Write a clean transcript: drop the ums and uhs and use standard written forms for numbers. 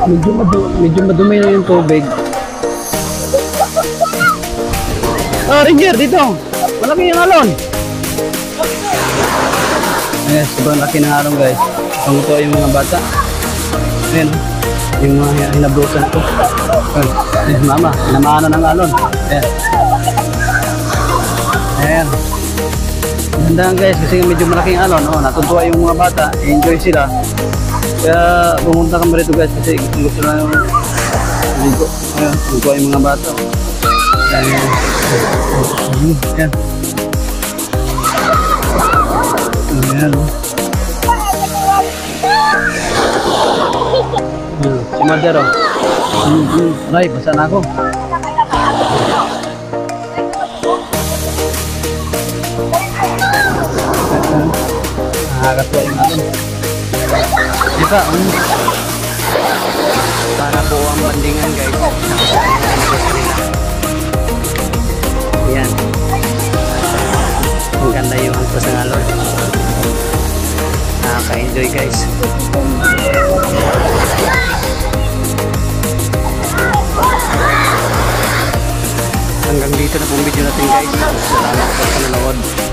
medyo madumi na yung tubig. Oh, Ranger, dito. Malaki yung alon. Yes, sobrang laki ng alon, guys. Panguto yung mga bata. Ayan, yung mga hinablusan ko. Ayan, mama, hinamana ng alon. Ayan. Ayan. Gandaan, guys, kasi medyo malaking alon. Oh, natutuwa yung mga bata. Enjoy sila. Kaya pumunta kami rito, guys, kasi gusto na yung ligo. Ayan, natutuwa yung mga bata. Ayan. Ayan. Ayan. Si Mother, oh. Aray, basa na ako. Nakakatuwa yung alon. Diba? Para po ang bandingan, guys. Ayan. Ang ganda yung hangpas ng alon. Nakaka-enjoy, guys. Hanggang dito na pong video natin, guys. Salamat po sa nanood.